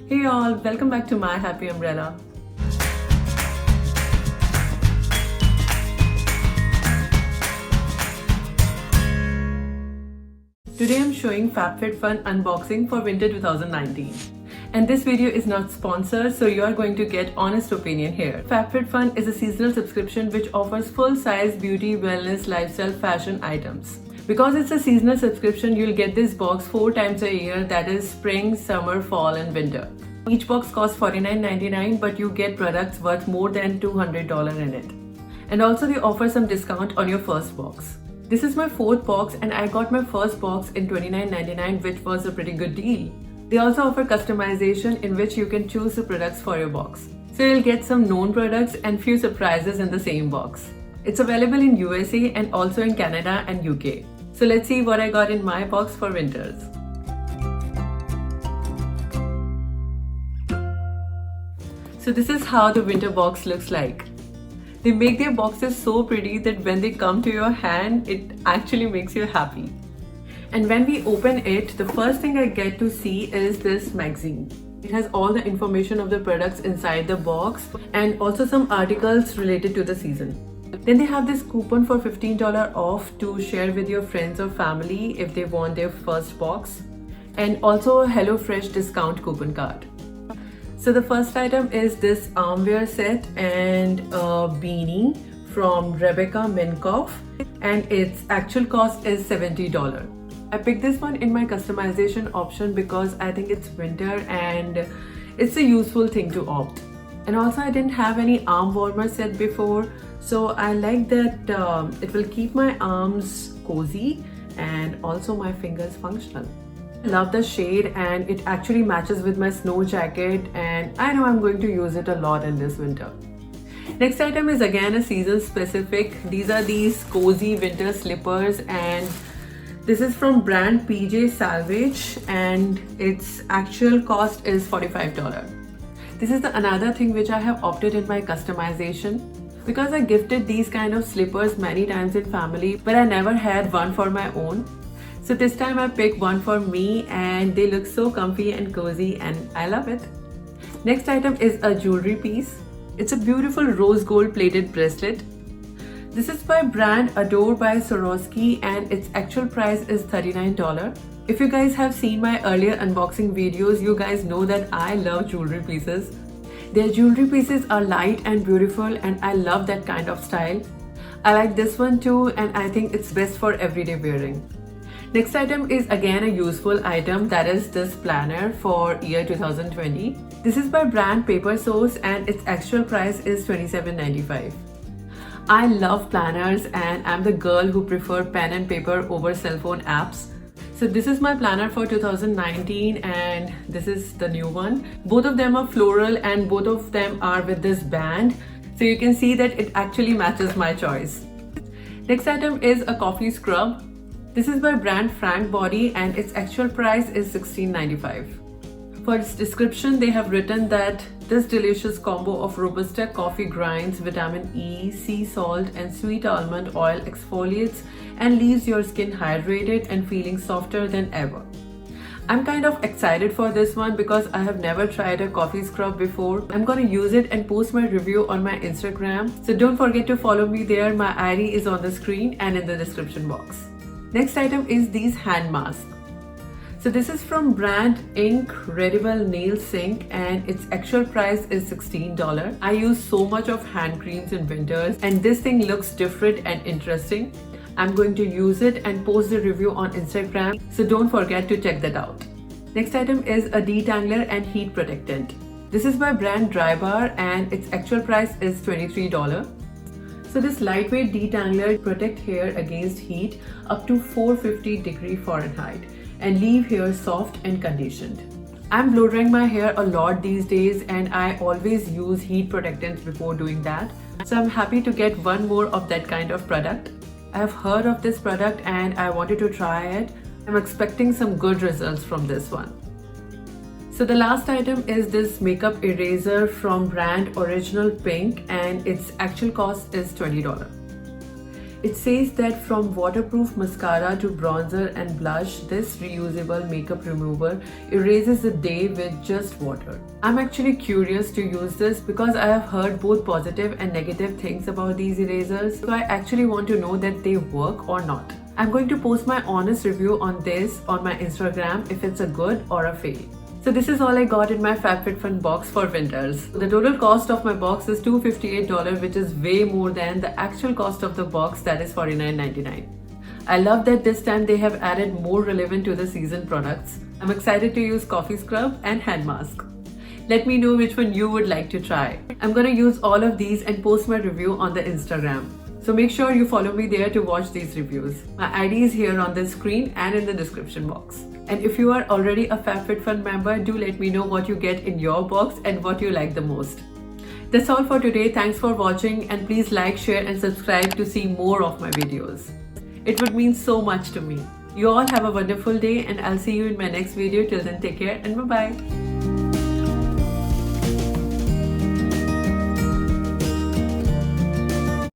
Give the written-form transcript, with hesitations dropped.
Hey all, welcome back to my happy umbrella. Today I'm showing FABFITFUN unboxing for winter 2019. And this video is not sponsored, so you are going to get honest opinion here. FABFITFUN is a seasonal subscription which offers full-size beauty, wellness, lifestyle, fashion items. Because it's a seasonal subscription, you'll get this box 4 times a year, that is spring, summer, fall and winter. Each box costs $49.99, but you get products worth more than $200 in it. And also they offer some discount on your first box. This is my 4th box and I got my first box in $29.99, which was a pretty good deal. They also offer customization in which you can choose the products for your box. So you'll get some known products and few surprises in the same box. It's available in USA and also in Canada and UK. So let's see what I got in my box for winters. So this is how the winter box looks like. They make their boxes so pretty that when they come to your hand, it actually makes you happy. And when we open it, the first thing I get to see is this magazine. It has all the information of the products inside the box and also some articles related to the season. Then they have this coupon for $15 off to share with your friends or family if they want their first box. And also a HelloFresh discount coupon card. So the first item is this armwear set and a beanie from Rebecca Minkoff, and its actual cost is $70. I picked this one in my customization option because I think it's winter and it's a useful thing to opt. And also I didn't have any arm warmer set before, so I like that it will keep my arms cozy and also my fingers functional. I love the shade and it actually matches with my snow jacket, and I know I'm going to use it a lot in this winter. Next item is again a season specific. These are these cozy winter slippers and this is from brand PJ Salvage and its actual cost is $45. This is another thing which I have opted in my customization because I gifted these kind of slippers many times in family, but I never had one for my own. So this time I picked one for me and they look so comfy and cozy and I love it. Next item is a jewelry piece. It's a beautiful rose gold plated bracelet. This is by brand Adore by Swarovski and its actual price is $39. If you guys have seen my earlier unboxing videos, you guys know that I love jewelry pieces. Their jewelry pieces are light and beautiful and I love that kind of style. I like this one too and I think it's best for everyday wearing. Next item is again a useful item, that is this planner for year 2020. This is by brand Paper Source and its actual price is $27.95. I love planners and I'm the girl who prefer pen and paper over cell phone apps. So this is my planner for 2019 and this is the new one. Both of them are floral and both of them are with this band. So you can see that it actually matches my choice. Next item is a coffee scrub. This is by brand Frank Body and its actual price is $16.95. For its description, they have written that this delicious combo of Robusta coffee grinds, vitamin E, sea salt and sweet almond oil exfoliates and leaves your skin hydrated and feeling softer than ever. I'm kind of excited for this one because I have never tried a coffee scrub before. I'm gonna use it and post my review on my Instagram. So don't forget to follow me there. My ID is on the screen and in the description box. Next item is these hand masks. So this is from brand Incredible Nail Sink and its actual price is $16. I use so much of hand creams in winters and this thing looks different and interesting. I'm going to use it and post the review on Instagram, so don't forget to check that out. Next item is a detangler and heat protectant. This is by brand Dry Bar and its actual price is $23. So this lightweight detangler protect hair against heat up to 450 Fahrenheit and leave hair soft and conditioned. I'm blow drying my hair a lot these days and I always use heat protectants before doing that. So I'm happy to get one more of that kind of product. I have heard of this product and I wanted to try it. I'm expecting some good results from this one. So the last item is this makeup eraser from brand Original Pink and its actual cost is $20. It says that from waterproof mascara to bronzer and blush, this reusable makeup remover erases the day with just water. I'm actually curious to use this because I have heard both positive and negative things about these erasers, so I actually want to know that they work or not. I'm going to post my honest review on this on my Instagram if it's a good or a fail. So this is all I got in my FABFITFUN box for winters. The total cost of my box is $258, which is way more than the actual cost of the box, that is $49.99. I love that this time they have added more relevant to the season products. I'm excited to use coffee scrub and hand mask. Let me know which one you would like to try. I'm gonna use all of these and post my review on the Instagram. So make sure you follow me there to watch these reviews. My ID is here on the screen and in the description box. And if you are already a FABFITFUN member, do let me know what you get in your box and what you like the most. That's all for today. Thanks for watching, and please like, share and subscribe to see more of my videos. It would mean so much to me. You all have a wonderful day, and I'll see you in my next video. Till then, take care and bye-bye.